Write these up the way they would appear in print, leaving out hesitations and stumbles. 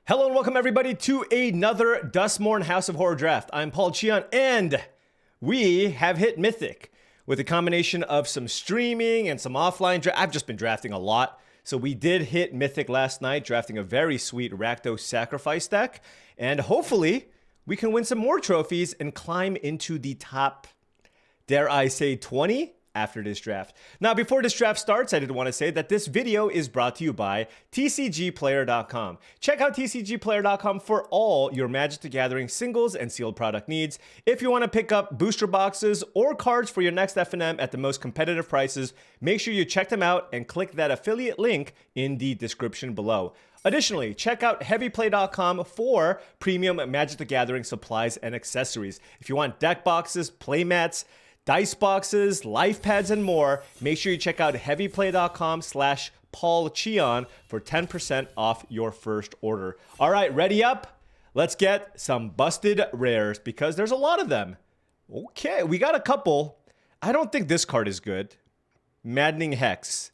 Hello and welcome everybody to another Duskmourn House of Horror draft. I'm paulcheon and we have hit Mythic with a combination of some streaming and some offline. I've just been drafting a lot. So we did hit Mythic last night, drafting a very sweet Rakdos Sacrifice deck. And hopefully we can win some more trophies and climb into the top, dare I say, 20 after this draft. Now, before this draft starts, I did want to say that this video is brought to you by tcgplayer.com. Check out tcgplayer.com for all your Magic the Gathering singles and sealed product needs. If you want to pick up booster boxes or cards for your next FNM at the most competitive prices, make sure you check them out and click that affiliate link in the description below. Additionally, check out heavyplay.com for premium Magic the Gathering supplies and accessories. If you want deck boxes, playmats, dice boxes, life pads, and more, make sure you check out heavyplay.com/paulcheon for 10% off your first order. All right, ready up? Let's get some busted rares because there's a lot of them. Okay, we got a couple. I don't think this card is good. Maddening Hex.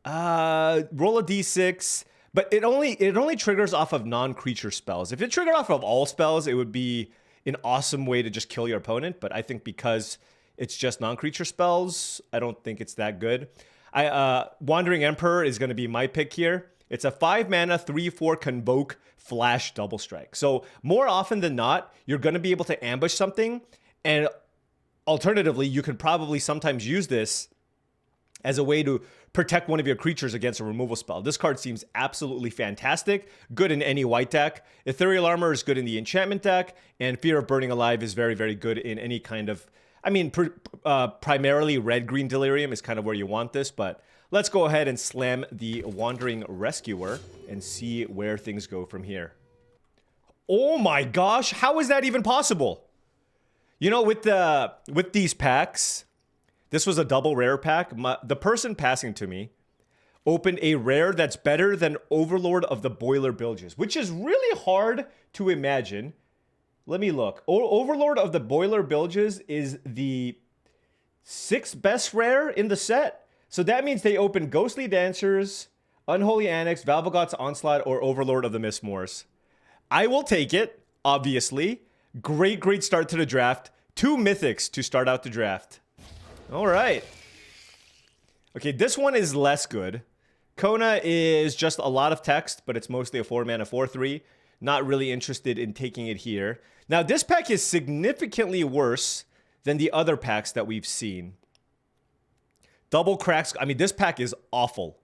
Roll a d6, but it only triggers off of non-creature spells. If it triggered off of all spells, it would be an awesome way to just kill your opponent, but I think because it's just non-creature spells, I don't think it's that good. Wandering Emperor is going to be my pick here. It's a 5-mana, 3/4 Convoke Flash Double Strike. So more often than not, you're going to be able to ambush something. And alternatively, you could probably sometimes use this as a way to protect one of your creatures against a removal spell. This card seems absolutely fantastic. Good in any white deck. Ethereal Armor is good in the enchantment deck. And Fear of Burning Alive is very, very good in any kind of... I mean, primarily red-green Delirium is kind of where you want this, but let's go ahead and slam the Wandering Rescuer and see where things go from here. Oh my gosh, how is that even possible? You know, with these packs, this was a double rare pack. The person passing to me opened a rare that's better than Overlord of the Boilerbilges, which is really hard to imagine. Let me look. Overlord of the Boilerbilges is the 6th best rare in the set. So that means they open Ghostly Dancers, Unholy Annex, Valvagot's Onslaught, or Overlord of the Mistmoors. I will take it, obviously. Great start to the draft. 2 Mythics to start out the draft. All right. Okay, this one is less good. Kona is just a lot of text, but it's mostly a 4-mana 4/3. Not really interested in taking it here. Now, this pack is significantly worse than the other packs that we've seen. Double cracks. I mean, this pack is awful.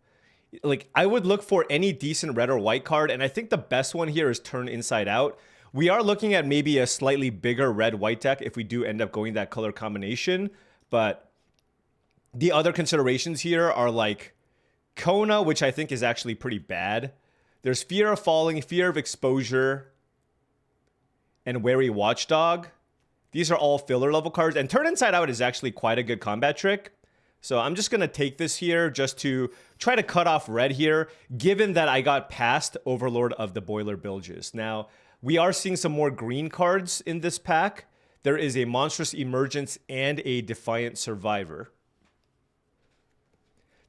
Like, I would look for any decent red or white card, and I think the best one here is Turn Inside Out. We are looking at maybe a slightly bigger red-white deck if we do end up going that color combination, but the other considerations here are like Kona, which I think is actually pretty bad. There's Fear of Falling, Fear of Exposure, and Wary Watchdog. These are all filler level cards. And Turn Inside Out is actually quite a good combat trick. So I'm just going to take this here just to try to cut off red here, given that I got past Overlord of the Boilerbilges. Now, we are seeing some more green cards in this pack. There is a Monstrous Emergence and a Defiant Survivor.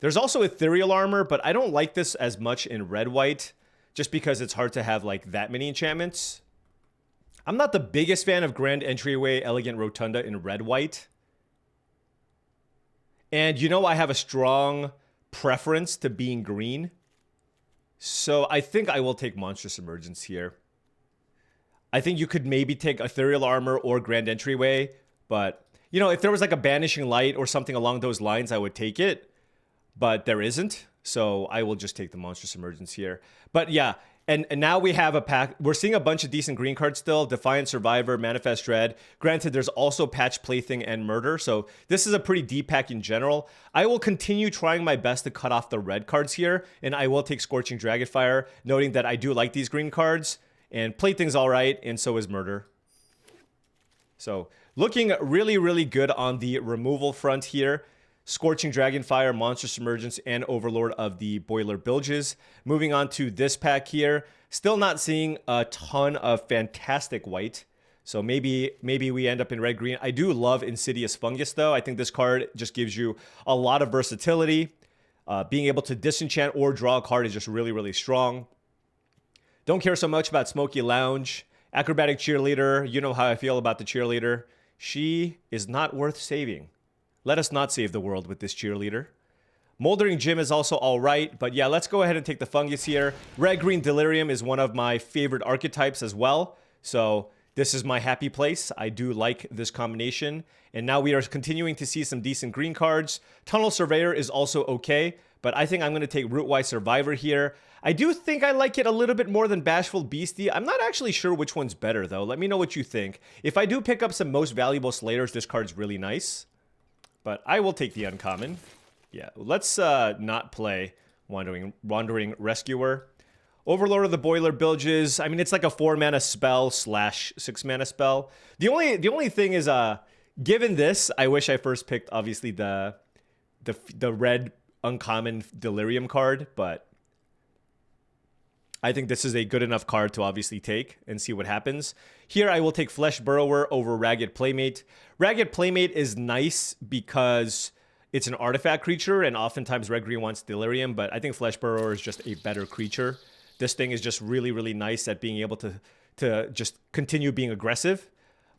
There's also Ethereal Armor, but I don't like this as much in red-white, just because it's hard to have like that many enchantments. I'm not the biggest fan of Grand Entryway Elegant Rotunda in red-white. And you know I have a strong preference to being green. So I think I will take Monstrous Emergence here. I think you could maybe take Ethereal Armor or Grand Entryway, but you know, if there was like a Banishing Light or something along those lines, I would take it. But there isn't, so I will just take the Monstrous Emergence here. But yeah, and now we have a pack. We're seeing a bunch of decent green cards still. Defiant Survivor, Manifest Dread. Granted, there's also Patch Plaything and Murder, so this is a pretty deep pack in general. I will continue trying my best to cut off the red cards here, and I will take Scorching Dragonfire, noting that I do like these green cards, and Plaything's all right, and so is Murder. So looking really good on the removal front here. Scorching Dragonfire, Monstrous Emergence, and Overlord of the Boilerbilges. Moving on to this pack here. Still not seeing a ton of fantastic white. So maybe we end up in red-green. I do love Insidious Fungus, though. I think this card just gives you a lot of versatility. Being able to disenchant or draw a card is just really strong. Don't care so much about Smoky Lounge. Acrobatic Cheerleader, you know how I feel about the cheerleader. She is not worth saving. Let us not save the world with this cheerleader. Moldering Gym is also alright, but yeah, let's go ahead and take the Fungus here. Red-Green Delirium is one of my favorite archetypes as well, so this is my happy place. I do like this combination, and now we are continuing to see some decent green cards. Tunnel Surveyor is also okay, but I think I'm going to take Rootwise Survivor here. I do think I like it a little bit more than Bashful Beastie. I'm not actually sure which one's better, though. Let me know what you think. If I do pick up some Most Valuable Slayers, this card's really nice, but I will take the uncommon. Yeah, let's not play Wandering Rescuer. Overlord of the Boilerbilges. I mean, it's like a 4-mana spell / 6-mana spell. The only thing is, given this, I wish I first picked obviously the red uncommon Delirium card, but I think this is a good enough card to obviously take and see what happens. Here, I will take Flesh Burrower over Ragged Playmate. Ragged Playmate is nice because it's an artifact creature, and oftentimes red-green wants Delirium, but I think Flesh Burrower is just a better creature. This thing is just really, really nice at being able to just continue being aggressive.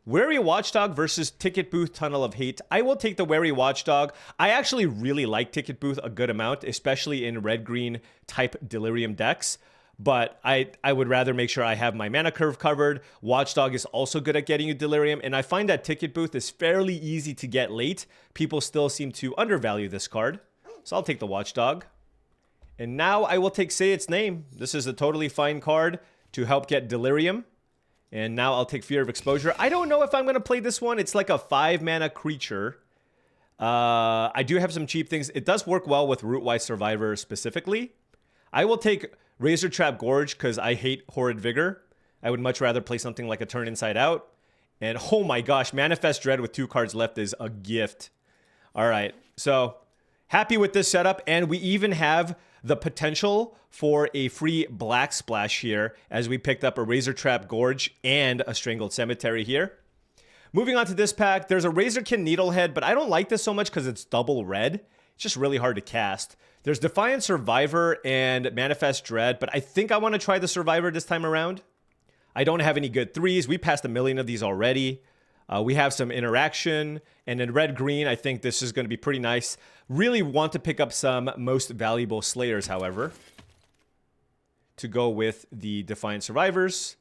Wary Watchdog versus Ticket Booth Tunnel of Hate. I will take the Wary Watchdog. I actually really like Ticket Booth a good amount, especially in red-green type Delirium decks. But I would rather make sure I have my mana curve covered. Watchdog is also good at getting you Delirium, and I find that Ticket Booth is fairly easy to get late. People still seem to undervalue this card, so I'll take the Watchdog. And now I will take Say Its Name. This is a totally fine card to help get Delirium. And now I'll take Fear of Exposure. I don't know if I'm going to play this one. It's like a 5-mana creature. I do have some cheap things. It does work well with Rootwise Survivor specifically. I will take Razor Trap Gorge because I hate Horrid Vigor. I would much rather play something like a Turn Inside Out. And oh my gosh, Manifest Dread with 2 cards left is a gift. All right, so happy with this setup. And we even have the potential for a free Black Splash here as we picked up a Razor Trap Gorge and a Strangled Cemetery here. Moving on to this pack, there's a Razorkin Needlehead, but I don't like this so much because it's double red. It's just really hard to cast. There's Defiant Survivor and Manifest Dread, but I think I want to try the Survivor this time around. I don't have any good 3s. We passed 1 million of these already. We have some interaction, and in red-green, I think this is going to be pretty nice. Really want to pick up some Most Valuable Slayers, however, to go with the Defiant Survivors.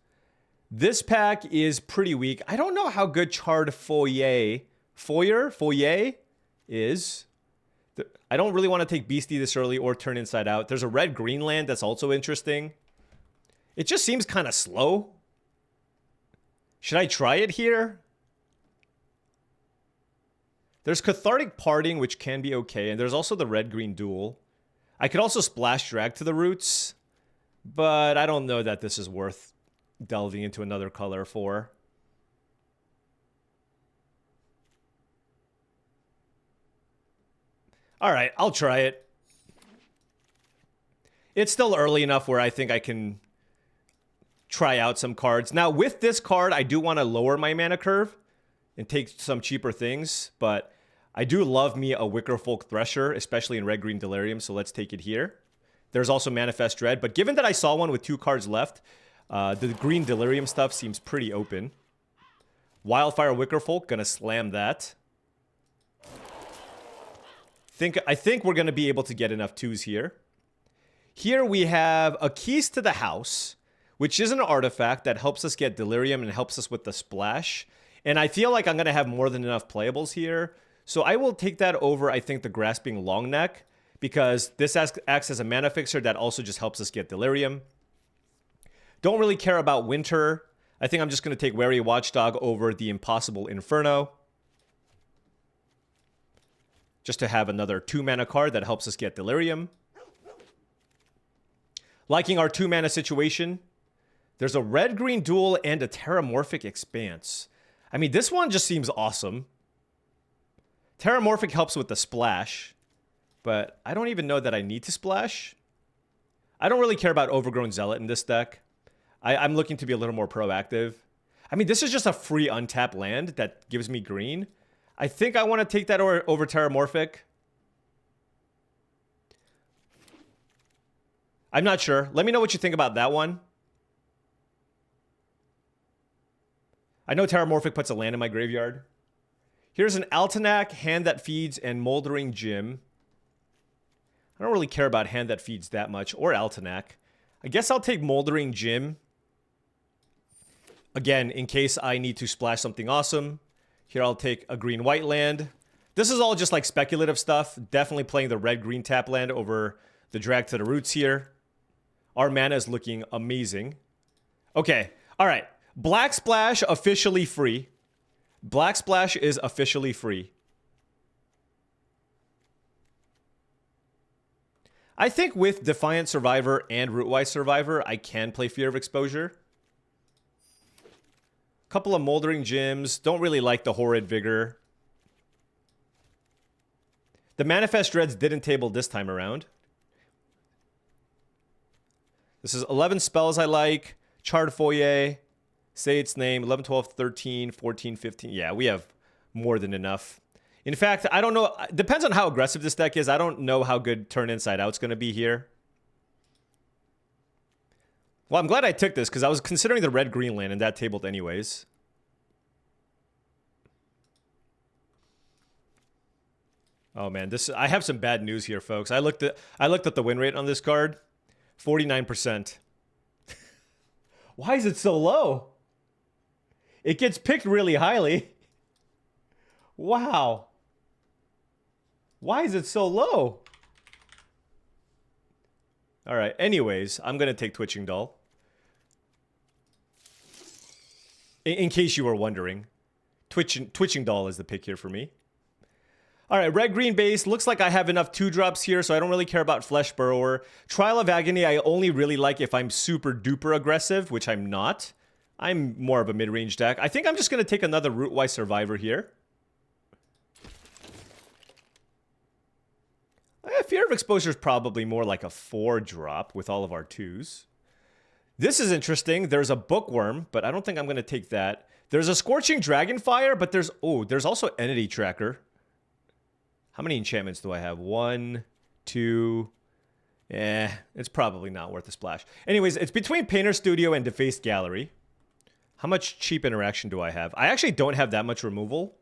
This pack is pretty weak. I don't know how good Charred Foyer is. I don't really want to take Beastie this early or Turn Inside Out. There's a red-green land that's also interesting. It just seems kind of slow. Should I try it here? There's Cathartic Parting, which can be okay, and there's also the red-green duel. I could also Splash Drag to the roots, but I don't know that this is worth delving into another color for. All right, I'll try it. It's still early enough where I think I can try out some cards. Now, with this card, I do want to lower my mana curve and take some cheaper things, but I do love me a Wickerfolk Thresher, especially in red-green Delirium, so let's take it here. There's also Manifest Dread, but given that I saw one with 2 cards left, the green Delirium stuff seems pretty open. Wildfire Wickerfolk, gonna slam that. I think we're gonna be able to get enough 2s here. Here we have a Keys to the House, which is an artifact that helps us get Delirium and helps us with the splash. And I feel like I'm gonna have more than enough playables here. So I will take that over, I think, the Grasping Longneck, because this acts as a mana fixer that also just helps us get Delirium. Don't really care about Winter. I think I'm just going to take Wary Watchdog over the Impossible Inferno, just to have another 2-mana card that helps us get Delirium. Liking our 2-mana situation. There's a red-green duel and a Terramorphic Expanse. I mean, this one just seems awesome. Terramorphic helps with the splash, but I don't even know that I need to splash. I don't really care about Overgrown Zealot in this deck. I'm looking to be a little more proactive. I mean, this is just a free untapped land that gives me green. I think I want to take that over Terramorphic. I'm not sure. Let me know what you think about that one. I know Terramorphic puts a land in my graveyard. Here's an Altenac, Hand That Feeds, and Moldering Gym. I don't really care about Hand That Feeds that much, or Altenac. I guess I'll take Moldering Gym. Again, in case I need to splash something awesome. Here I'll take a green-white land. This is all just like speculative stuff. Definitely playing the red-green tap land over the Drag to the Roots here. Our mana is looking amazing. Okay, all right. Black Splash officially free. Black Splash is officially free. I think with Defiant Survivor and Rootwise Survivor, I can play Fear of Exposure. Couple of Moldering Gyms. Don't really like the Horrid Vigor. The Manifest Dreads didn't table this time around. This is 11 spells I like. Charred Foyer. Say its name. 11, 12, 13, 14, 15. Yeah, we have more than enough. In fact, I don't know. Depends on how aggressive this deck is. I don't know how good Turn Inside Out's going to be here. Well, I'm glad I took this because I was considering the red-green land and that tabled anyways. Oh man, I have some bad news here, folks. I looked at the win rate on this card. 49%. Why is it so low? It gets picked really highly. Wow. Why is it so low? All right. Anyways, I'm going to take Twitching Doll. In case you were wondering, Twitching Doll is the pick here for me. All right, red-green base. Looks like I have enough 2-drops here, so I don't really care about Flesh Burrower. Trial of Agony, I only really like if I'm super-duper aggressive, which I'm not. I'm more of a mid-range deck. I think I'm just going to take another Rootwise Survivor here. Fear of Exposure is probably more like a 4-drop with all of our 2s. This is interesting. There's a Bookworm, but I don't think I'm going to take that. There's a Scorching Dragonfire, but there's also Entity Tracker. How many enchantments do I have? 1, 2... it's probably not worth a splash. Anyways, it's between Painter Studio and Defaced Gallery. How much cheap interaction do I have? I actually don't have that much removal.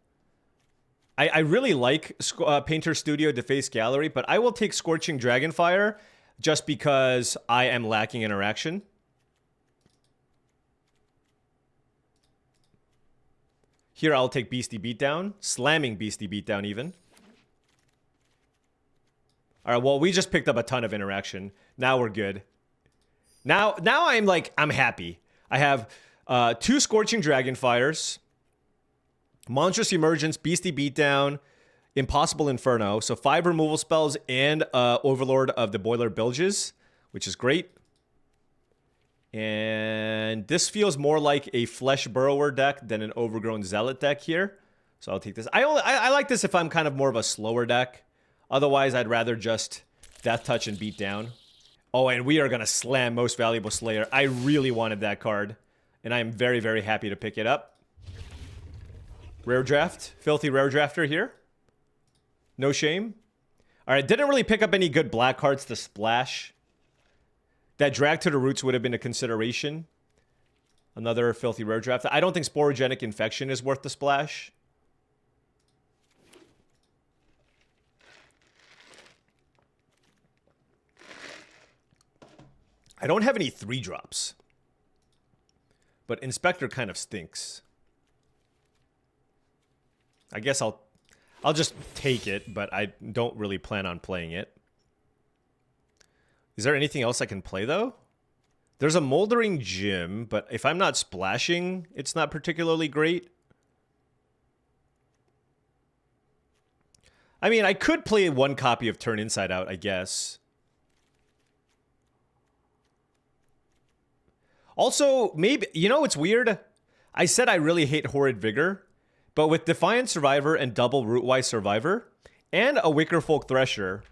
I really like Painter Studio, Defaced Gallery, but I will take Scorching Dragonfire just because I am lacking interaction. Here I'll take Beastie Beatdown, slamming Beastie Beatdown even. All right, well, we just picked up a ton of interaction. Now we're good. Now I'm happy. I have 2 Scorching Dragonfires, Monstrous Emergence, Beastie Beatdown, Impossible Inferno. So 5 removal spells and Overlord of the Boilerbilges, which is great. And this feels more like a Flesh Burrower deck than an Overgrown Zealot deck here. So I'll take this. I like this if I'm kind of more of a slower deck. Otherwise, I'd rather just Death Touch and beat down. Oh, and we are going to slam Most Valuable Slayer. I really wanted that card, and I am very, very happy to pick it up. Rare draft. Filthy rare drafter here. No shame. All right, didn't really pick up any good black cards to splash. That Drag to the Roots would have been a consideration. Another filthy rare draft. I don't think Sporogenic Infection is worth the splash. I don't have any 3-drops. But Inspector kind of stinks. I guess I'll just take it, but I don't really plan on playing it. Is there anything else I can play, though? There's a Moldering Gym, but if I'm not splashing, it's not particularly great. I mean, I could play 1 copy of Turn Inside Out, I guess. Also, maybe... You know what's weird? I said I really hate Horrid Vigor, but with Defiant Survivor and double Rootwise Survivor, and a Wickerfolk Thresher,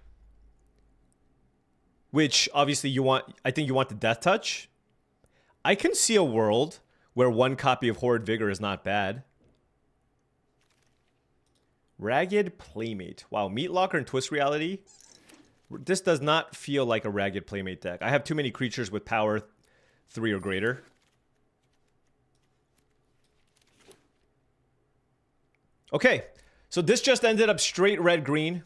which obviously you want... I think you want the Death Touch. I can see a world where 1 copy of Horrid Vigor is not bad. Ragged Playmate. Wow, Meat Locker and Twist Reality. This does not feel like a Ragged Playmate deck. I have too many creatures with power 3 or greater. Okay, so this just ended up straight red-green.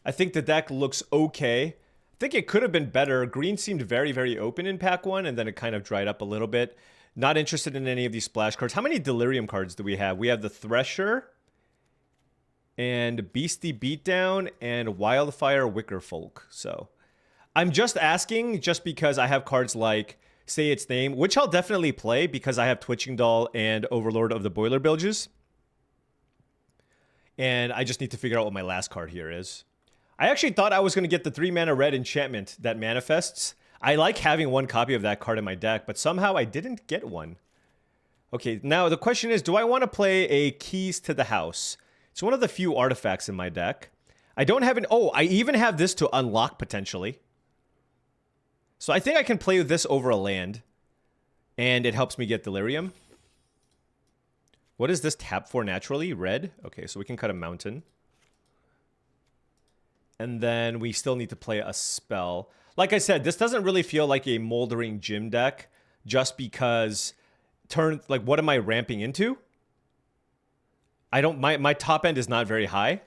I think the deck looks okay. I think it could have been better. Green seemed very, very open in pack 1, and then it kind of dried up a little bit. Not interested in any of these splash cards. How many Delirium cards do we have? We have the Thresher, and Beastie Beatdown, and Wildfire Wickerfolk. So I'm just asking just because I have cards like Say Its Name, which I'll definitely play because I have Twitching Doll and Overlord of the Boilerbilges. And I just need to figure out what my last card here is. I actually thought I was going to get the 3-mana red enchantment that manifests. I like having one copy of that card in my deck, but somehow I didn't get one. Okay, now the question is, do I want to play a Keys to the House? It's one of the few artifacts in my deck. I don't have an... Oh, I even have this to unlock potentially. So I think I can play this over a land. And it helps me get Delirium. What is this tap for naturally? Red? Okay, so we can cut a mountain. And then we still need to play a spell. Like I said, this doesn't really feel like a Moldering Gym deck. Just because... Like, what am I ramping into? I don't... My top end is not very high.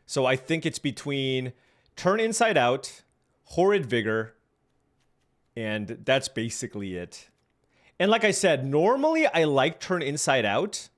So I think it's between Turn Inside Out, Horrid Vigor, and that's basically it. And like I said, normally I like Turn Inside Out,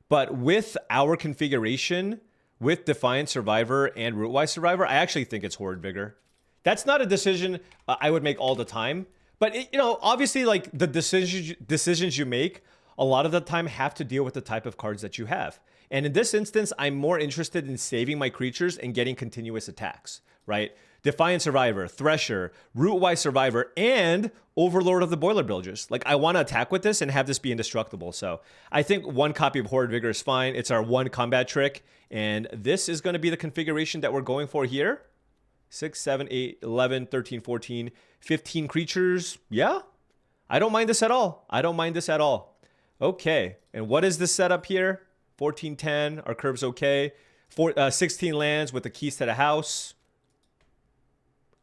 but with our configuration, with Defiant Survivor and Rootwise Survivor, I actually think it's Horrid Vigor. That's not a decision I would make all the time, but it, you know, obviously, like the decisions you make, a lot of the time have to deal with the type of cards that you have. And in this instance, I'm more interested in saving my creatures and getting continuous attacks, right? Defiant Survivor, Thresher, Rootwise Survivor, and Overlord of the Boilerbilges. Like, I want to attack with this and have this be indestructible. So I think one copy of Horrid Vigor is fine. It's our one combat trick. And this is going to be the configuration that we're going for here. 6, 7, 8, 11, 13, 14, 15 creatures. Yeah, I don't mind this at all. I don't mind this at all. Okay, and what is this setup here? 14, 10, our curve's okay. 16 lands with the Keys to the House.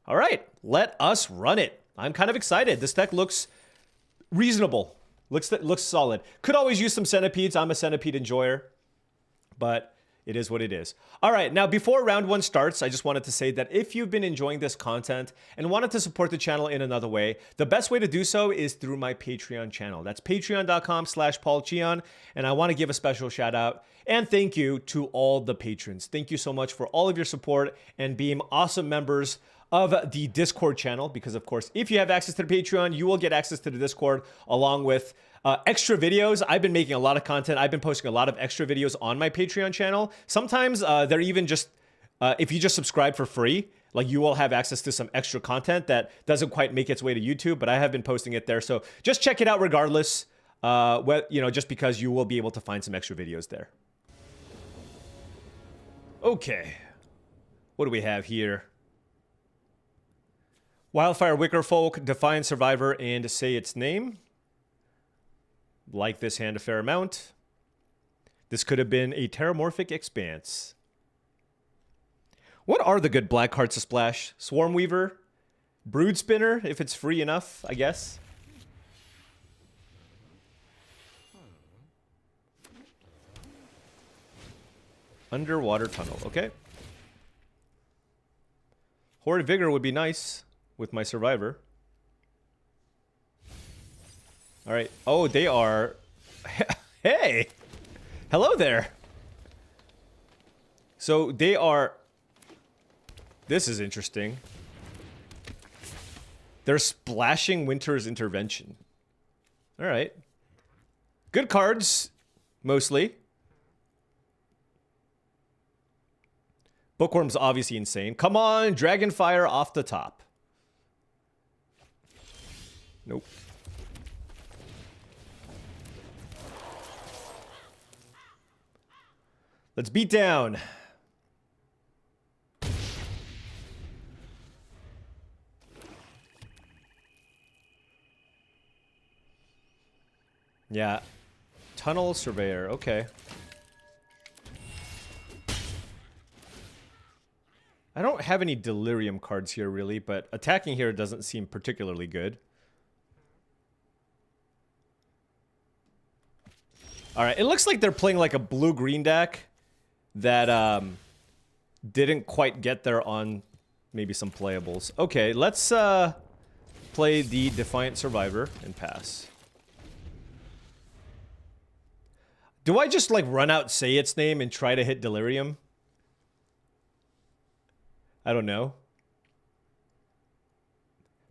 All right, let us run it. I'm kind of excited. This deck looks reasonable. Looks solid. Could always use some centipedes. I'm a centipede enjoyer, but it is what it is. All right, now before round 1 starts, I just wanted to say that if you've been enjoying this content and wanted to support the channel in another way, the best way to do so is through my Patreon channel. That's patreon.com/paulcheon, and I want to give a special shout out and thank you to all the patrons. Thank you so much for all of your support and being awesome members of the Discord channel, because of course, if you have access to the Patreon, you will get access to the Discord along with extra videos. I've been making a lot of content. I've been posting a lot of extra videos on my Patreon channel. Sometimes they're even just, if you just subscribe for free, like you will have access to some extra content that doesn't quite make its way to YouTube, but I have been posting it there. So just check it out regardless, just because you will be able to find some extra videos there. Okay, what do we have here? Wildfire Wickerfolk, Defiant Survivor, and Say Its Name. Like this hand a fair amount. This could have been a Terramorphic Expanse. What are the good black cards to splash? Swarmweaver, Brood Spinner, if it's free enough, I guess. Underwater Tunnel, okay. Horrid Vigor would be nice with my Survivor. All right. Oh, they are... Hey! Hello there! So they are... This is interesting. They're splashing Winter's Intervention. All right. Good cards, mostly. Bookworm's obviously insane. Come on, Dragonfire off the top. Nope. Let's beat down. Yeah. Tunnel Surveyor. Okay. I don't have any Delirium cards here, really, but attacking here doesn't seem particularly good. All right, it looks like they're playing like a blue-green deck that didn't quite get there on maybe some playables. Okay, let's play the Defiant Survivor and pass. Do I just like run out, say its name, and try to hit Delirium? I don't know.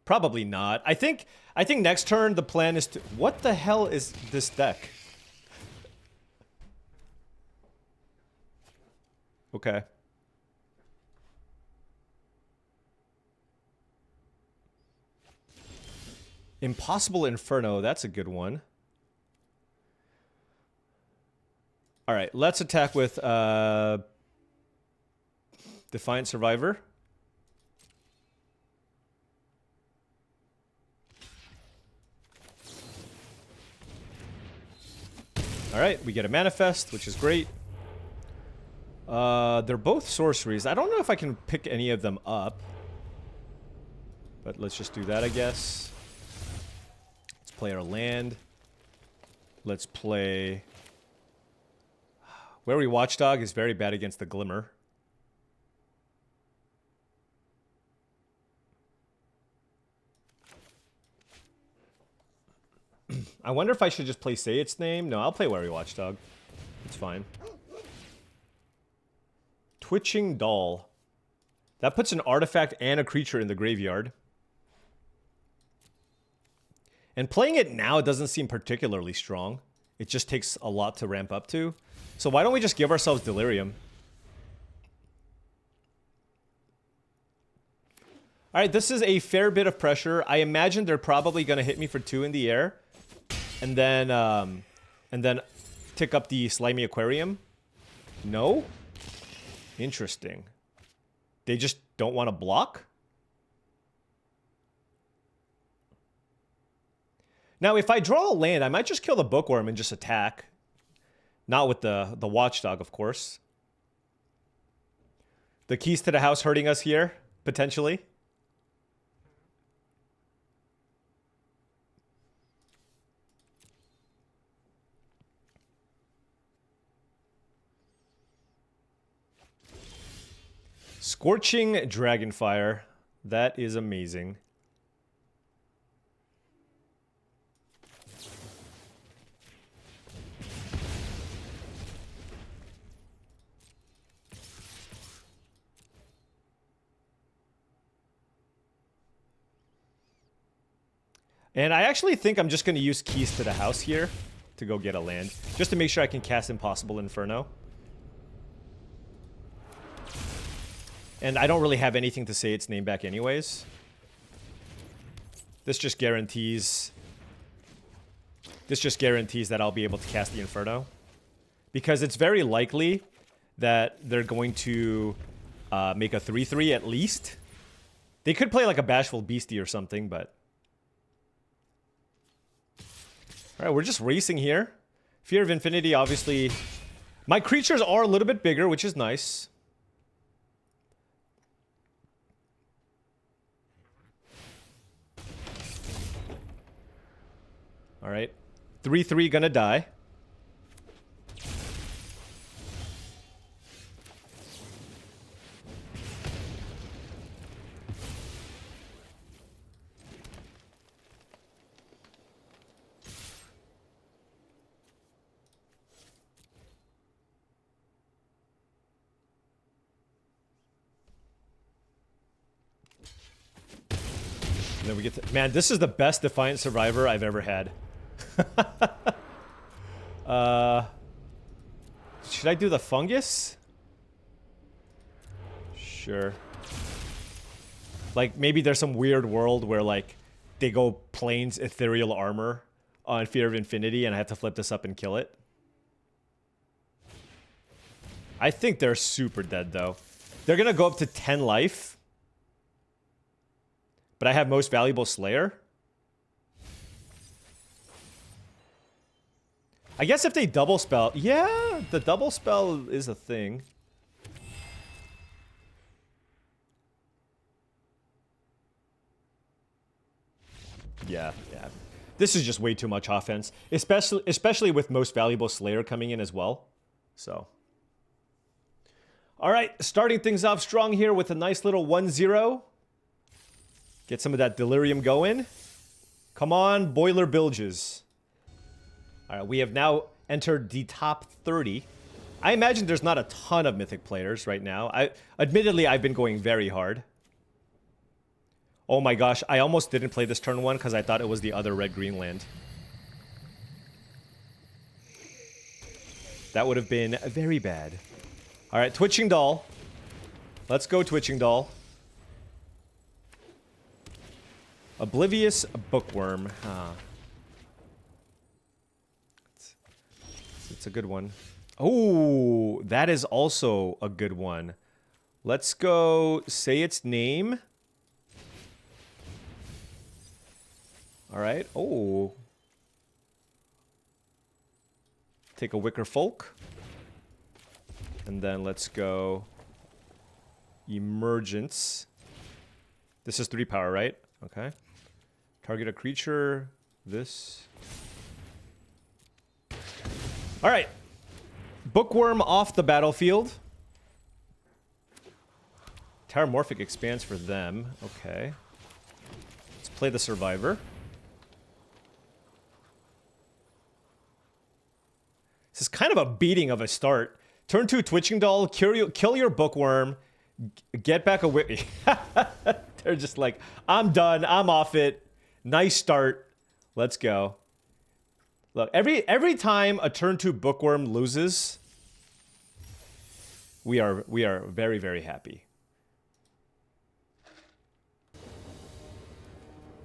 Probably not. I think next turn the plan is to... What the hell is this deck? Okay. Impossible Inferno, that's a good one. All right, let's attack with Defiant Survivor. All right, we get a Manifest, which is great. They're both sorceries. I don't know if I can pick any of them up. But let's just do that, I guess. Let's play our land. Let's play... Wary Watchdog is very bad against the Glimmer. I wonder if I should just play Say Its Name. No, I'll play Wary Watchdog. It's fine. Twitching Doll. That puts an artifact and a creature in the graveyard. And playing it now doesn't seem particularly strong. It just takes a lot to ramp up to. So why don't we just give ourselves Delirium? Alright, this is a fair bit of pressure. I imagine they're probably going to hit me for 2 in the air. And then tick up the Slimy Aquarium. No? Interesting. They just don't want to block? Now, if I draw a land, I might just kill the Bookworm and just attack. Not with the Watchdog, of course. The Keys to the House hurting us here, potentially. Scorching Dragonfire. That is amazing. And I actually think I'm just going to use Keys to the House here to go get a land. Just to make sure I can cast Impossible Inferno. And I don't really have anything to say its name back anyways. This just guarantees... that I'll be able to cast the Inferno. Because it's very likely that they're going to make a 3/3 at least. They could play like a Bashful Beastie or something, but... Alright, we're just racing here. Fear of Infinity, obviously... My creatures are a little bit bigger, which is nice. Alright. 3/3 gonna die. And then we get to... Man, this is the best Defiant Survivor I've ever had. Should I do the Fungus? Sure. Like, maybe there's some weird world where, like, they go Plains Ethereal Armor on Fear of Infinity and I have to flip this up and kill it. I think they're super dead, though. They're gonna go up to 10 life. But I have Most Valuable Slayer. I guess if they double spell... Yeah, the double spell is a thing. Yeah. This is just way too much offense, especially with most valuable Slayer coming in as well. So, all right, starting things off strong here with a nice little 1-0. Get some of that delirium going. Come on, Boilerbilges. All right, we have now entered the top 30. I imagine there's not a ton of Mythic players right now. Admittedly, I've been going very hard. Oh my gosh, I almost didn't play this turn 1 because I thought it was the other red-green land. That would have been very bad. All right, Twitching Doll. Let's go, Twitching Doll. Oblivious Bookworm. It's a good one. Oh, that is also a good one. Let's go say its name. All right. Oh. Take a Wicker Folk. And then let's go Emergence. This is 3 power, right? Okay. Target a creature. This. All right. Bookworm off the battlefield. Terramorphic expands for them. Okay. Let's play the Survivor. This is kind of a beating of a start. Turn 2 Twitching Doll, kill your Bookworm, get back a Whitney. They're just like, I'm done, I'm off it. Nice start. Let's go. Look, every time a turn 2 Bookworm loses, we are very, very happy.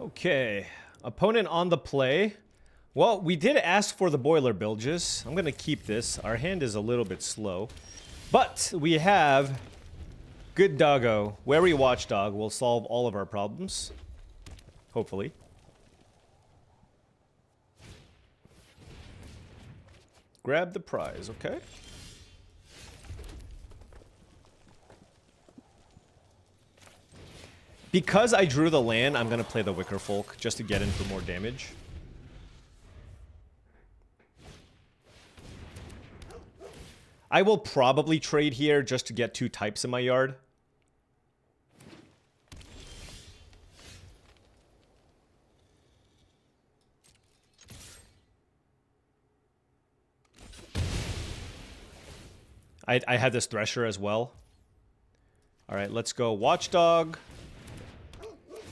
Okay, opponent on the play. Well, we did ask for the Boilerbilges. I'm gonna keep this. Our hand is a little bit slow, but we have Good Doggo. Wary Watchdog will solve all of our problems, hopefully. Grab the prize, okay? Because I drew the land, I'm gonna play the Wicker Folk just to get in for more damage. I will probably trade here just to get 2 types in my yard. I had this Thresher as well. Alright, let's go Watchdog.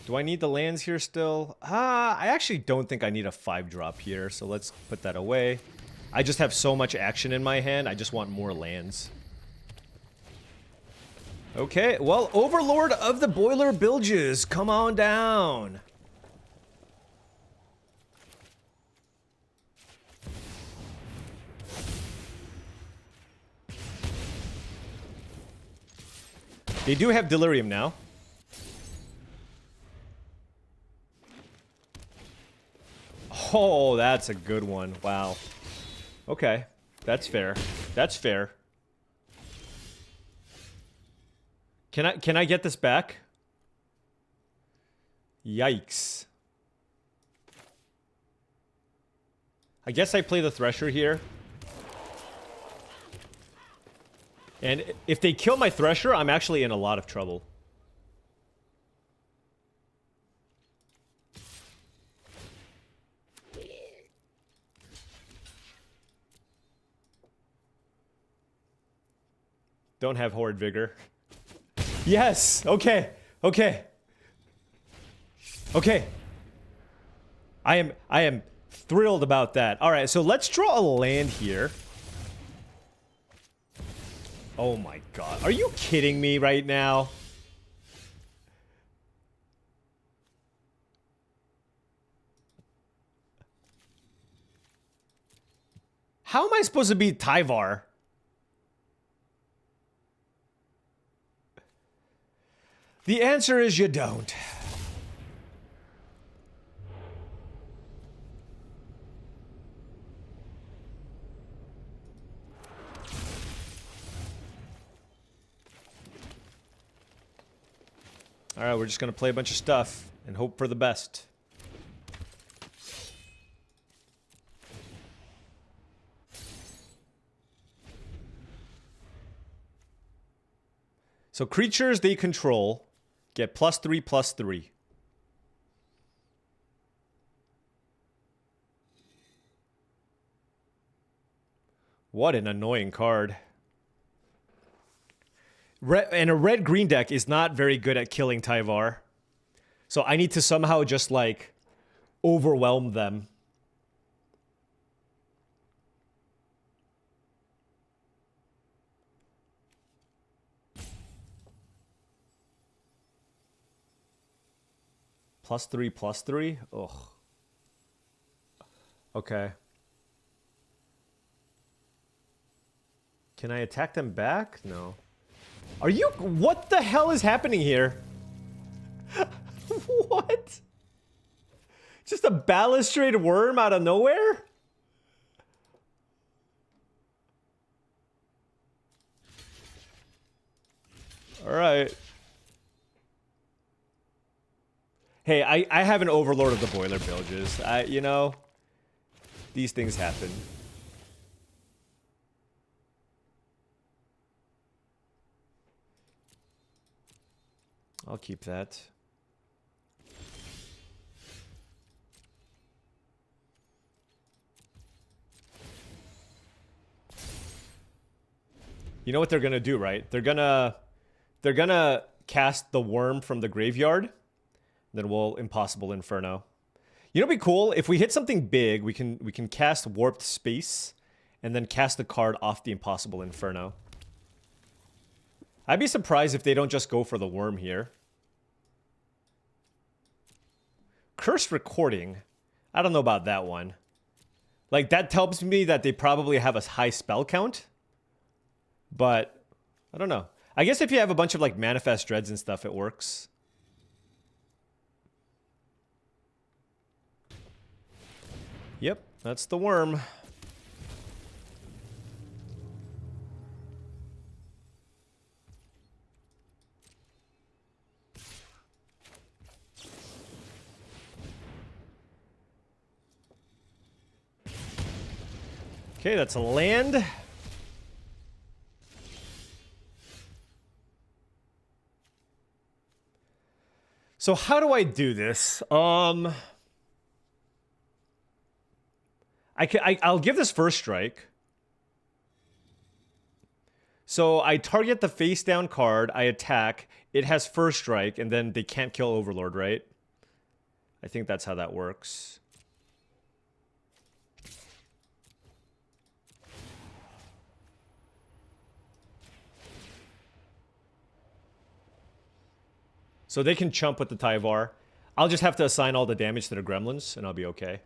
Do I need the lands here still? I actually don't think I need a 5-drop here, so let's put that away. I just have so much action in my hand, I just want more lands. Okay, well, Overlord of the Boilerbilges, come on down. They do have Delirium now. Oh, that's a good one. Wow. Okay, that's fair. That's fair. Can I get this back? Yikes. I guess I play the Thresher here. And if they kill my Thresher, I'm actually in a lot of trouble. Don't have Horde Vigor. Yes! Okay. Okay. Okay. I am thrilled about that. Alright, so let's draw a land here. Oh my god. Are you kidding me right now? How am I supposed to beat Tyvar? The answer is you don't. Alright, we're just gonna play a bunch of stuff and hope for the best. So creatures they control get +3/+3. What an annoying card. And a red-green deck is not very good at killing Tyvar. So I need to somehow just, like, overwhelm them. +3/+3? Ugh. Okay. Can I attack them back? No. Are you... What the hell is happening here? What? Just a balustrade worm out of nowhere? Alright. Hey, I have an Overlord of the Boilerbilges. You know, these things happen. I'll keep that. You know what they're gonna do, right? They're gonna cast the worm from the graveyard. Then we'll Impossible Inferno. You know, it'd be cool if we hit something big. We can cast Warped Space, and then cast the card off the Impossible Inferno. I'd be surprised if they don't just go for the worm here. Cursed Recording. I don't know about that one. Like, that tells me that they probably have a high spell count. But, I don't know. I guess if you have a bunch of, like, Manifest Dreads and stuff, it works. Yep, that's the worm. Okay, that's a land. So how do I do this? I'll give this first strike. So I target the face down card, I attack, it has first strike, and then they can't kill Overlord, right? I think that's how that works. So they can chump with the Tyvar. I'll just have to assign all the damage to the gremlins, and I'll be okay.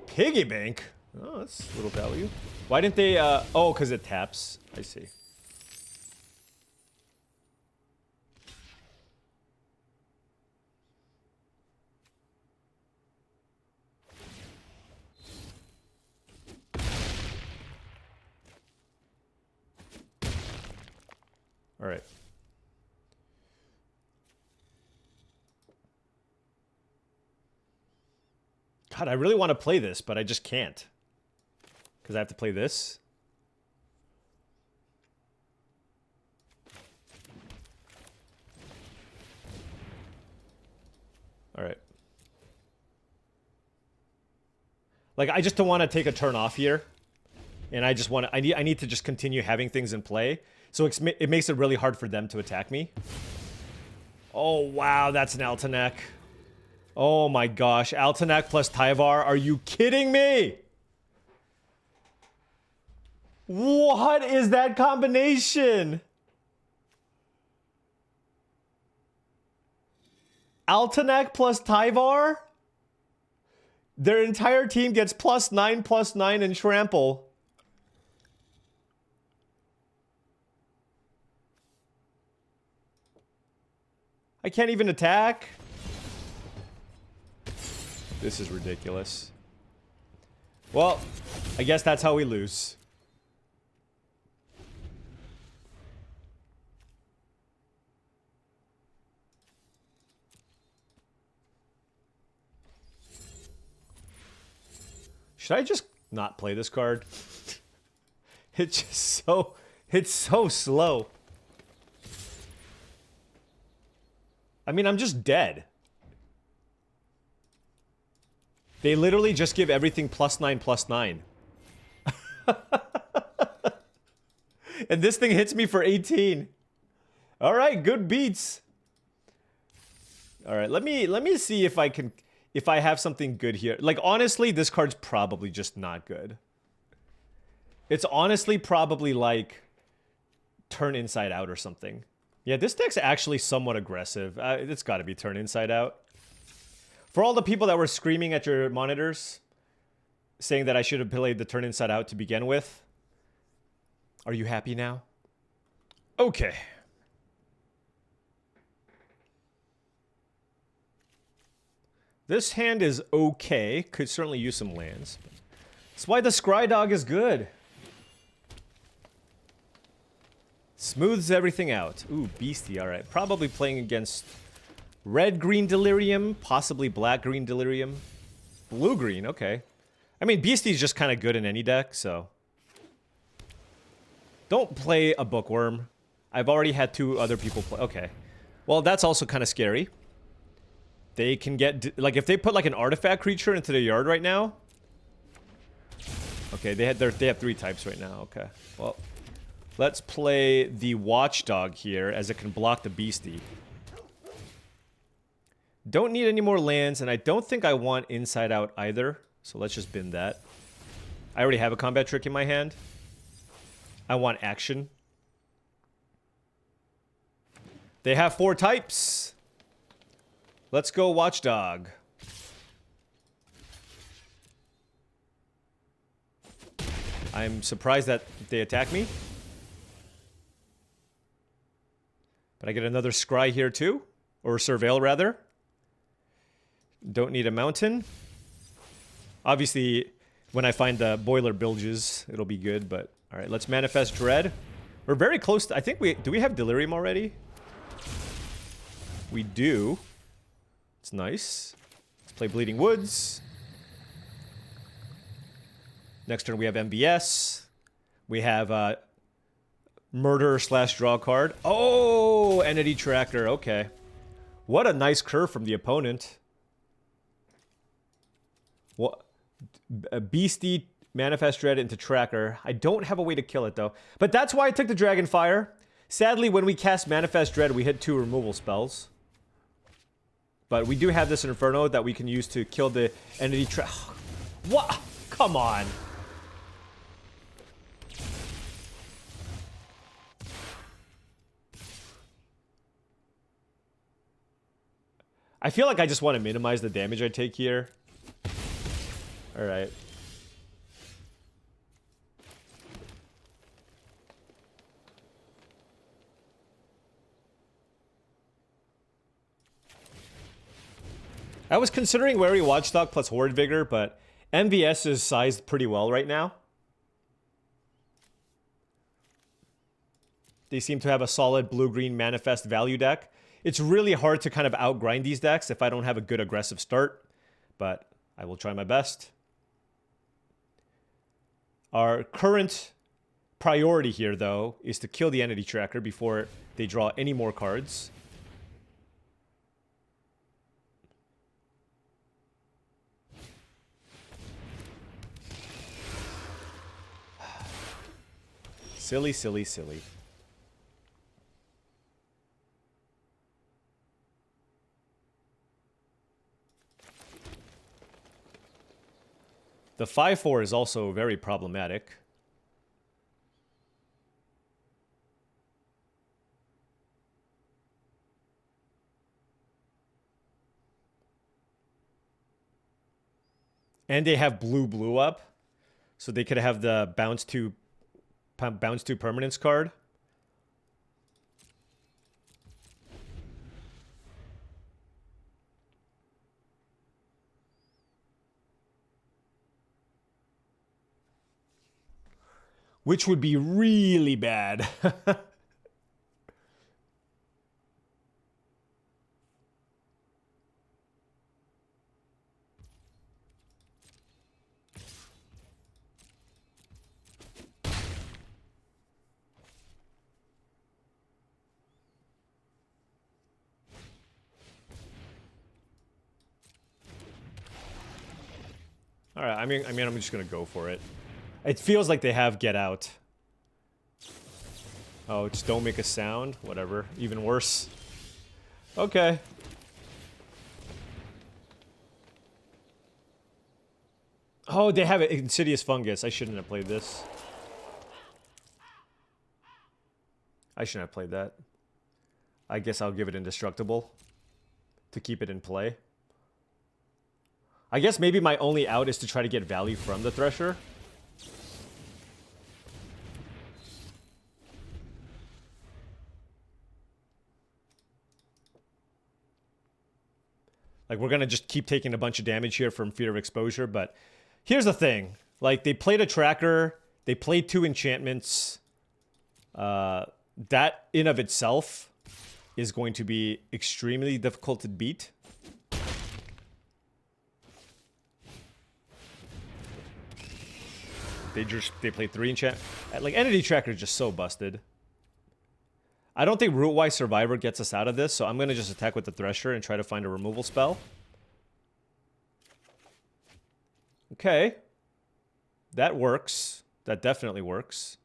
Piggy bank? Oh, that's a little value. Why didn't they, oh, because it taps. I see. All right. God, I really want to play this, but I just can't. Because I have to play this. All right. Like, I just don't want to take a turn off here. And I just want to... I need to just continue having things in play. So it makes it really hard for them to attack me. Oh, wow, that's an Altanak. Oh my gosh, Altanak plus Tyvar, are you kidding me? What is that combination? Altanak plus Tyvar? Their entire team gets +9/+9 and trample. I can't even attack. This is ridiculous. Well, I guess that's how we lose. Should I just not play this card? It's It's so slow. I mean, I'm just dead. They literally just give everything +9/+9. And this thing hits me for 18. All right, good beats. All right, let me see if I have something good here. Like, honestly, this card's probably just not good. It's honestly probably like turn inside out or something. Yeah, this deck's actually somewhat aggressive. It's got to be turn inside out. For all the people that were screaming at your monitors, saying that I should have played the turn inside out to begin with, are you happy now? Okay. This hand is okay. Could certainly use some lands. That's why the Scry Dog is good. Smooths everything out. Ooh, Beastie, alright. Probably playing against red-green Delirium, possibly black-green Delirium. Blue-green, okay. I mean, Beastie's just kind of good in any deck, so... Don't play a Bookworm. I've already had 2 other people play... Okay. Well, that's also kind of scary. They can get... Like, if they put, like, an artifact creature into their yard right now... Okay, they have 3 types right now, okay. Well... Let's play the Watchdog here, as it can block the Beastie. Don't need any more lands, and I don't think I want Inside Out either. So let's just bin that. I already have a combat trick in my hand. I want action. They have 4 types. Let's go Watchdog. I'm surprised that they attack me. But I get another Scry here too. Or Surveil, rather. Don't need a mountain. Obviously, when I find the Boilerbilges, it'll be good, but... Alright, let's Manifest Dread. We're very close to... I think we... Do we have Delirium already? We do. It's nice. Let's play Bleeding Woods. Next turn we have MBS. We have Murder/draw card. Oh! Entity Tracker, okay. What a nice curve from the opponent. What? Beastie, Manifest Dread into Tracker. I don't have a way to kill it, though. But that's why I took the Dragonfire. Sadly, when we cast Manifest Dread, we hit 2 removal spells. But we do have this Inferno that we can use to kill the Entity Tracker. What? Come on. I feel like I just want to minimize the damage I take here. Alright. I was considering Wary Watchdog plus Horde Vigor, but MVS is sized pretty well right now. They seem to have a solid blue-green manifest value deck. It's really hard to kind of outgrind these decks if I don't have a good aggressive start, but I will try my best. Our current priority here, though, is to kill the Entity Tracker before they draw any more cards. Silly, silly, silly. The 5/4 is also very problematic. And they have blue up, so they could have the bounce to permanence card. Which would be really bad. All right, I mean, I'm just gonna go for it. It feels like they have get out. Oh, just don't make a sound. Whatever. Even worse. Okay. Oh, they have an insidious fungus. I shouldn't have played this. I shouldn't have played that. I guess I'll give it indestructible to keep it in play. I guess maybe my only out is to try to get value from the Thresher. Like, we're gonna just keep taking a bunch of damage here from Fear of Exposure, but here's the thing. Like, they played a tracker, they played 2 enchantments. That in of itself is going to be extremely difficult to beat. They played 3 enchant. Like, Entity Tracker is just so busted. I don't think Rootwise Survivor gets us out of this, so I'm gonna just attack with the Thresher and try to find a removal spell. Okay. That works. That definitely works.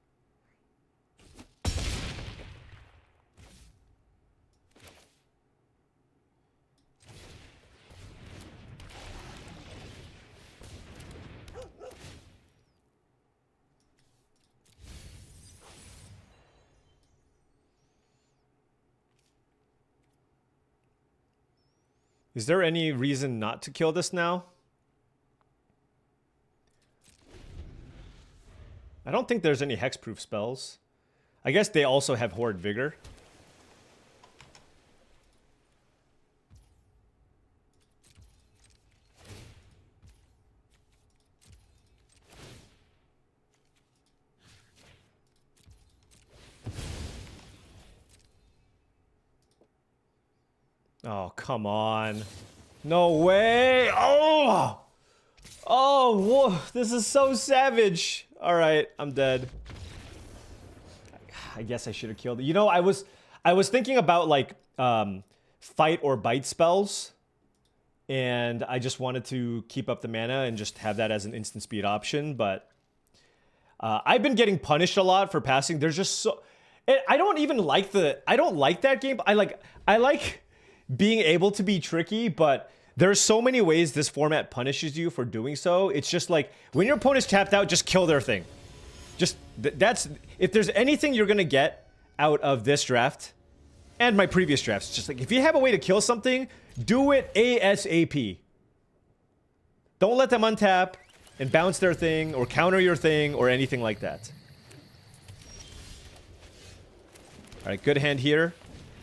Is there any reason not to kill this now? I don't think there's any hexproof spells. I guess they also have Horde Vigor. Oh, come on. No way. Oh! Oh, whoa. This is so savage. All right, I'm dead. I guess I should have killed it. You know, I was thinking about, like, fight or bite spells. And I just wanted to keep up the mana and just have that as an instant speed option. But I've been getting punished a lot for passing. There's just so... I don't even like the... I don't like that game. I like being able to be tricky, but there's so many ways this format punishes you for doing so. It's just like, when your opponent's tapped out, just kill their thing. Just, that's... If there's anything you're gonna get out of this draft, and my previous drafts, it's just like, if you have a way to kill something, do it ASAP. Don't let them untap and bounce their thing, or counter your thing, or anything like that. Alright, good hand here.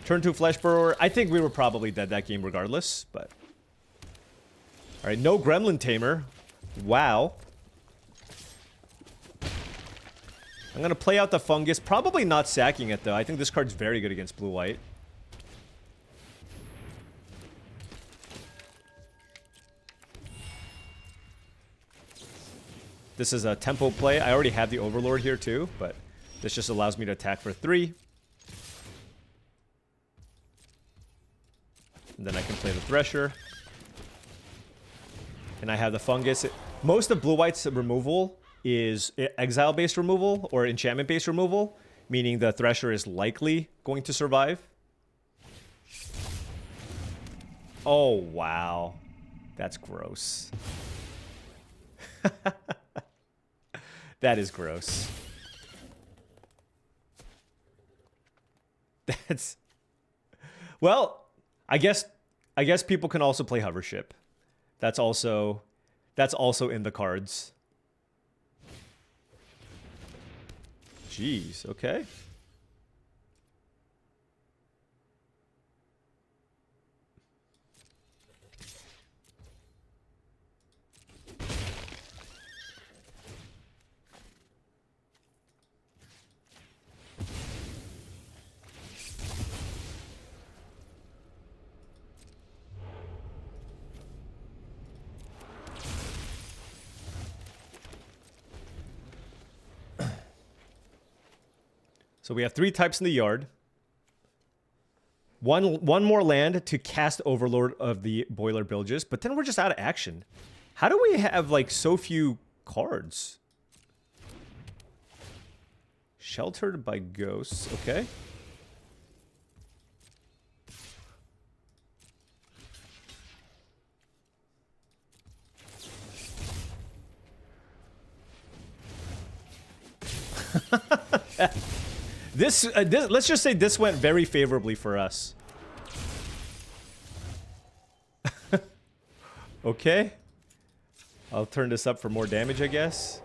Turn 2 Flesh Burrower. I think we were probably dead that game regardless, but... Alright, no Gremlin Tamer. Wow. I'm gonna play out the Fungus. Probably not sacking it, though. I think this card's very good against blue-white. This is a tempo play. I already have the Overlord here, too, but this just allows me to attack for 3. And then I can play the Thresher. And I have the Fungus. Most of blue-white's removal is exile-based removal or enchantment-based removal, meaning the Thresher is likely going to survive. Oh, wow. That's gross. That is gross. That's... Well... I guess people can also play Hovership. That's also in the cards. Jeez, okay. So we have 3 types in the yard. One more land to cast Overlord of the Boilerbilges, but then we're just out of action. How do we have, like, so few cards? Sheltered by ghosts. Okay. This, let's just say this went very favorably for us. Okay. I'll turn this up for more damage, I guess.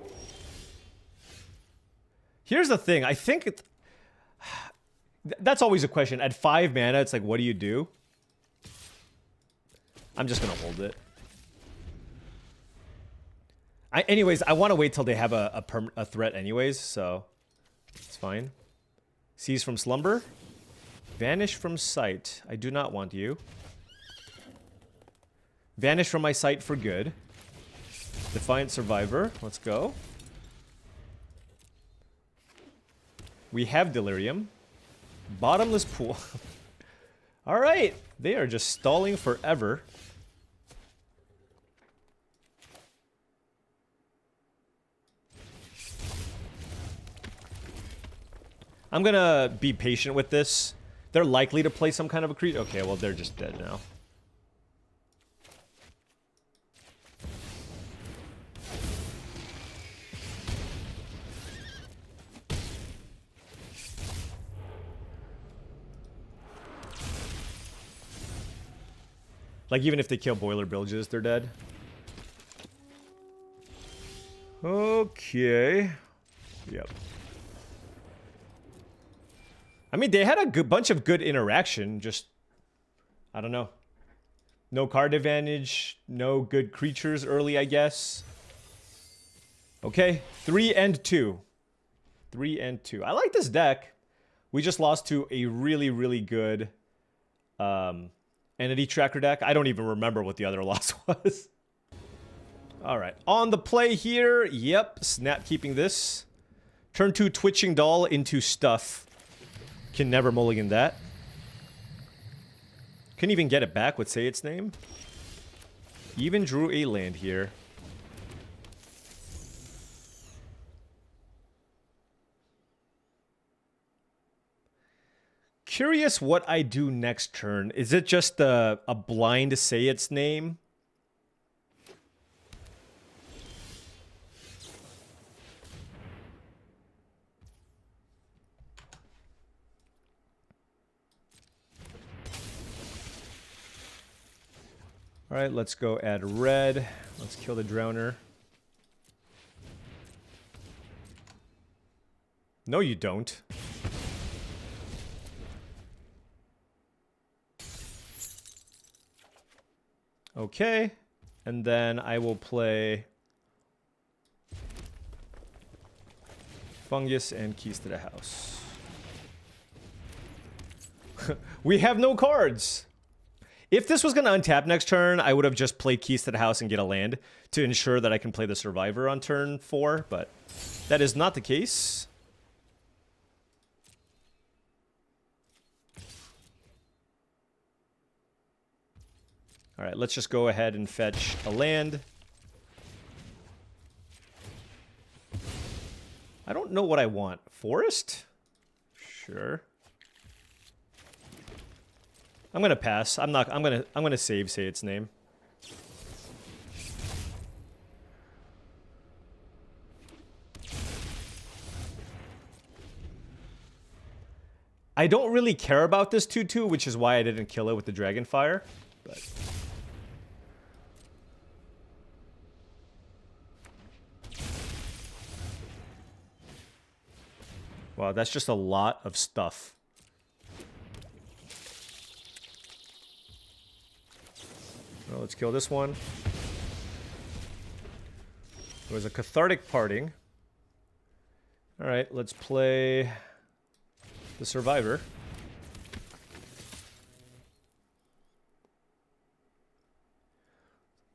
Here's the thing. I think that's always a question. At 5 mana, it's like, what do you do? I'm just going to hold it. Anyways, I want to wait till they have a threat anyways, so it's fine. Seize from slumber. Vanish from sight. I do not want you. Vanish from my sight for good. Defiant Survivor. Let's go. We have Delirium. Bottomless Pool. Alright. They are just stalling forever. I'm gonna be patient with this. They're likely to play some kind of a creature. Okay, well, they're just dead now. Like, even if they kill Boilerbilges, they're dead. Okay. Yep. I mean, they had a good bunch of good interaction, just, I don't know. No card advantage, no good creatures early, I guess. Okay, 3 and 2. 3 and 2. I like this deck. We just lost to a really, really good Entity Tracker deck. I don't even remember what the other loss was. All right, on the play here. Yep, Snap keeping this. Turn 2 Twitching Doll into stuff. Can never mulligan that. Couldn't even get it back with Say Its Name. Even drew a land here. Curious what I do next turn. Is it just a blind Say Its Name? All right, let's go add red. Let's kill the Drowner. No, you don't. Okay, and then I will play Fungus and Keys to the House. We have no cards! If this was going to untap next turn, I would have just played Keys to the House and get a land to ensure that I can play the Survivor on turn 4, but that is not the case. Alright, let's just go ahead and fetch a land. I don't know what I want. Forest? Sure. I'm gonna pass. I'm gonna Say Its Name. I don't really care about this 2/2, which is why I didn't kill it with the Dragonfire. But wow, that's just a lot of stuff. Well, let's kill this one. It was a Cathartic Parting. Alright, let's play the Survivor.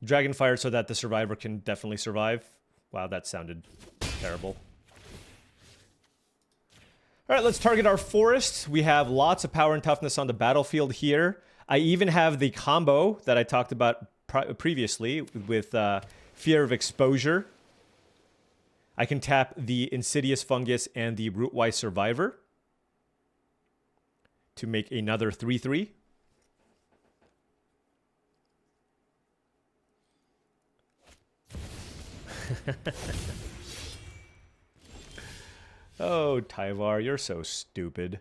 Dragonfire so that the Survivor can definitely survive. Wow, that sounded terrible. Alright, let's target our forest. We have lots of power and toughness on the battlefield here. I even have the combo that I talked about previously with Fear of Exposure. I can tap the Insidious Fungus and the Rootwise Survivor to make another 3/3. Oh, Tyvar, you're so stupid.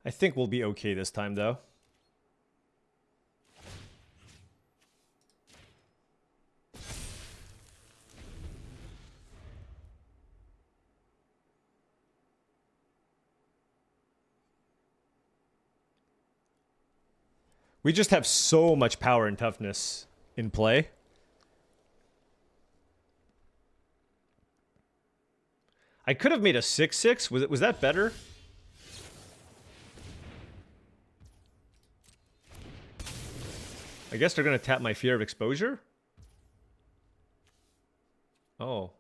I think we'll be okay this time, though. We just have so much power and toughness in play. I could have made a 6/6. Was that better? I guess they're going to tap my Fear of Exposure. Oh.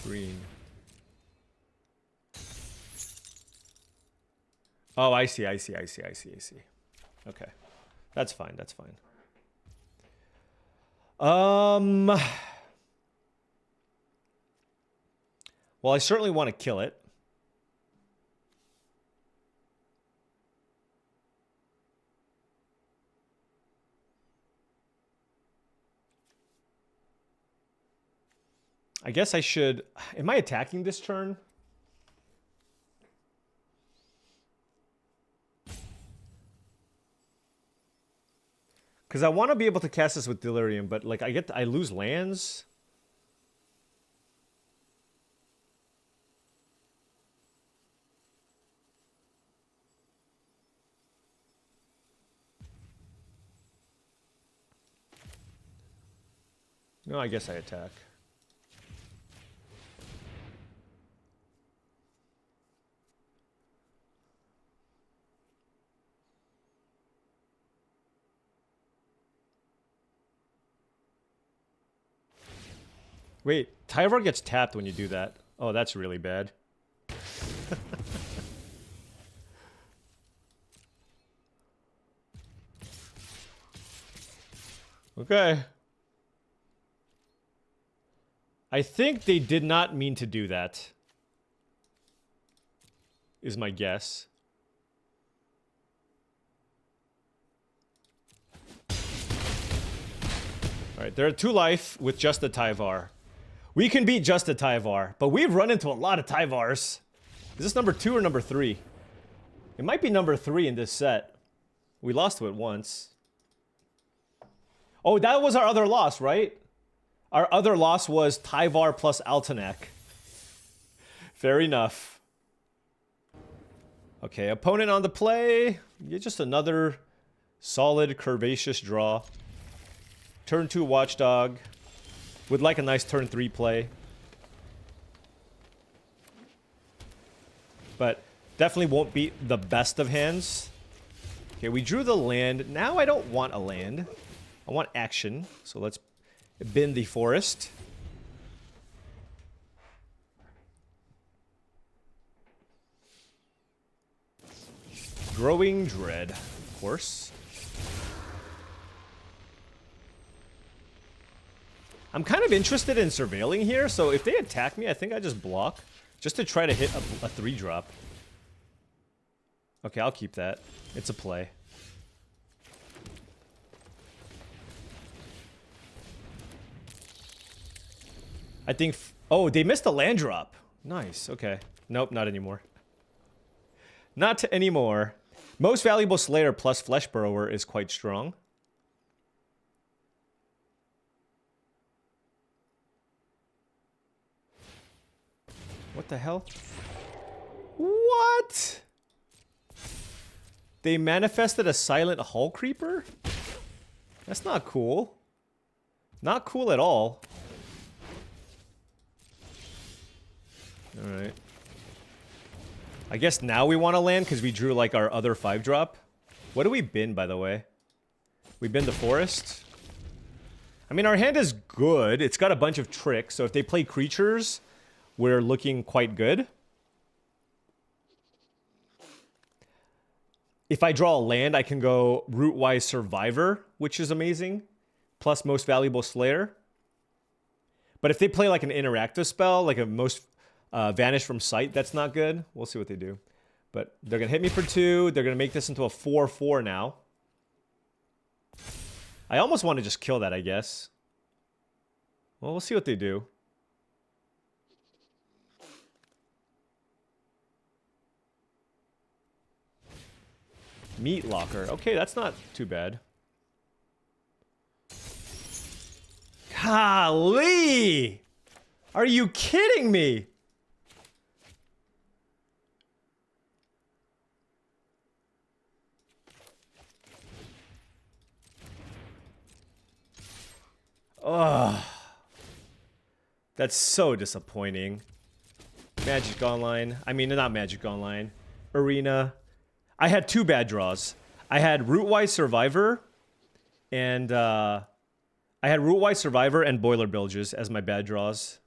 Green. Oh, I see. Okay. That's fine, that's fine. Well, I certainly want to kill it. I guess I should... Am I attacking this turn? Because I want to be able to cast this with Delirium, but like I lose lands. No, I guess I attack. Wait, Tyvar gets tapped when you do that. Oh, that's really bad. Okay. I think they did not mean to do that, is my guess. Alright, they're at 2 life with just a Tyvar. We can beat just a Tyvar, but we've run into a lot of Tyvars. Is this number 2 or number 3? It might be number 3 in this set. We lost to it once. Oh, that was our other loss, right? Our other loss was Tyvar plus Altanak. Fair enough. Okay, opponent on the play. Get just another solid curvaceous draw. Turn 2 Watchdog. Would like a nice turn 3 play. But definitely won't beat the best of hands. Okay, we drew the land. Now I don't want a land. I want action. So let's bin the forest. Growing Dread, of course. I'm kind of interested in surveilling here, so if they attack me, I think I just block. Just to try to hit a 3-drop. Okay, I'll keep that. It's a play. I think... Oh, they missed a land drop. Nice, okay. Nope, not anymore. Not anymore. Most Valuable Slayer plus Flesh Burrower is quite strong. What the hell? What? They manifested a Silent Hull Creeper? That's not cool. Not cool at all. I guess now we want to land because we drew like our other 5-drop. What do we bin, by the way? We bin the forest. I mean, our hand is good. It's got a bunch of tricks. So if they play creatures, we're looking quite good. If I draw a land, I can go Rootwise Survivor, which is amazing. Plus Most Valuable Slayer. But if they play like an interactive spell, like a Most Vanish from Sight, that's not good. We'll see what they do. But they're going to hit me for 2. They're going to make this into a 4/4 now. I almost want to just kill that, I guess. Well, we'll see what they do. Meat Locker. Okay, that's not too bad. Golly! Are you kidding me? Ugh. That's so disappointing. Magic Online. I mean, not Magic Online. Arena. I had 2 bad draws. I had Rootwise Survivor and Boilerbilges as my bad draws.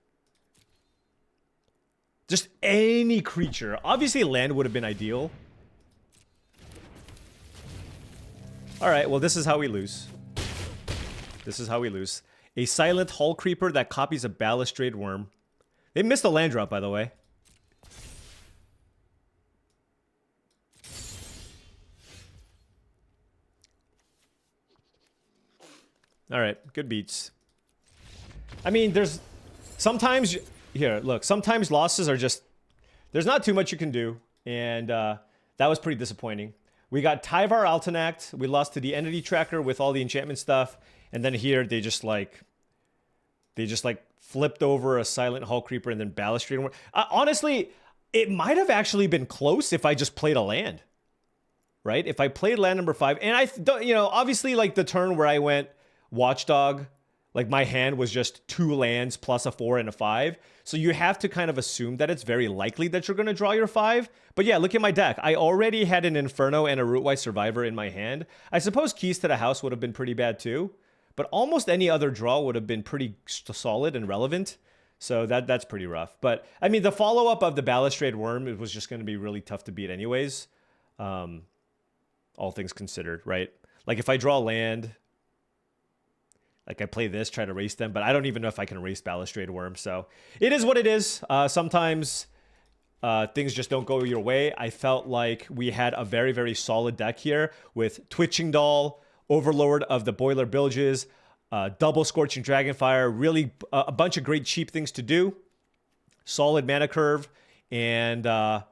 Just any creature. Obviously, land would have been ideal. All right, well, this is how we lose. This is how we lose. A Silent Hull Creeper that copies a Balustrade Worm. They missed a land drop, by the way. All right, good beats. I mean, there's sometimes here. Look, sometimes losses are just there's not too much you can do, and that was pretty disappointing. We got Tyvar Altenact. We lost to the Entity Tracker with all the enchantment stuff, and then here they just like flipped over a Silent Hull Creeper and then Balustrade. Honestly, it might have actually been close if I just played a land, right? If I played land number 5, and I don't, you know, obviously like the turn where I went Watchdog, like my hand was just 2 lands plus a 4 and a 5. So you have to kind of assume that it's very likely that you're going to draw your 5. But yeah, look at my deck. I already had an Inferno and a Rootwise Survivor in my hand. I suppose Keys to the House would have been pretty bad too. But almost any other draw would have been pretty solid and relevant. So that's pretty rough. But I mean, the follow-up of the Balustrade Worm, it was just going to be really tough to beat anyways. All things considered, right? Like if I draw land... Like I play this, try to race them, but I don't even know if I can race Balustrade Worm. So it is what it is. Sometimes things just don't go your way. I felt like we had a very, very solid deck here with Twitching Doll, Overlord of the Boilerbilges, double Scorching Dragonfire, really a bunch of great cheap things to do. Solid mana curve. And I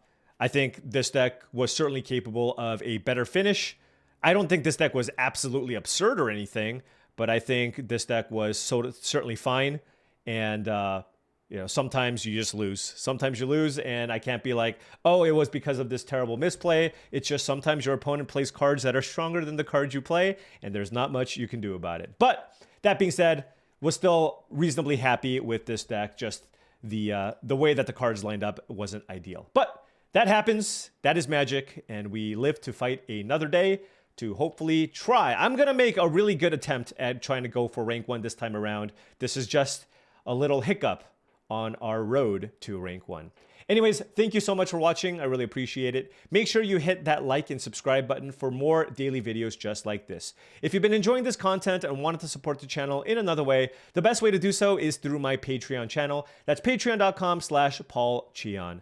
think this deck was certainly capable of a better finish. I don't think this deck was absolutely absurd or anything, but I think this deck was certainly fine. And, you know, sometimes you just lose. Sometimes you lose, and I can't be like, oh, it was because of this terrible misplay. It's just sometimes your opponent plays cards that are stronger than the cards you play, and there's not much you can do about it. But that being said, was still reasonably happy with this deck. Just the way that the cards lined up wasn't ideal. But that happens. That is Magic, and we live to fight another day to hopefully try. I'm going to make a really good attempt at trying to go for rank 1 this time around. This is just a little hiccup on our road to rank 1. Anyways, thank you so much for watching. I really appreciate it. Make sure you hit that like and subscribe button for more daily videos just like this. If you've been enjoying this content and wanted to support the channel in another way, the best way to do so is through my Patreon channel. That's patreon.com/paulcheon.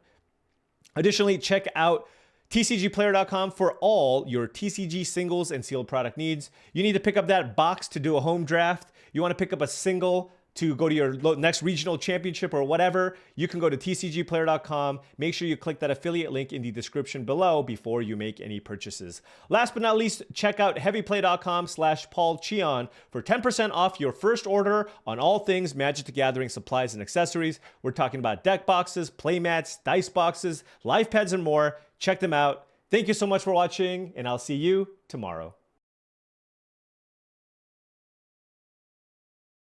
Additionally, check out TCGplayer.com for all your TCG singles and sealed product needs. You need to pick up that box to do a home draft. You want to pick up a single to go to your next regional championship or whatever, you can go to tcgplayer.com. Make sure you click that affiliate link in the description below before you make any purchases. Last but not least, check out heavyplay.com/paulcheon for 10% off your first order on all things Magic the Gathering supplies and accessories. We're talking about deck boxes, play mats, dice boxes, life pads, and more. Check them out. Thank you so much for watching, and I'll see you tomorrow.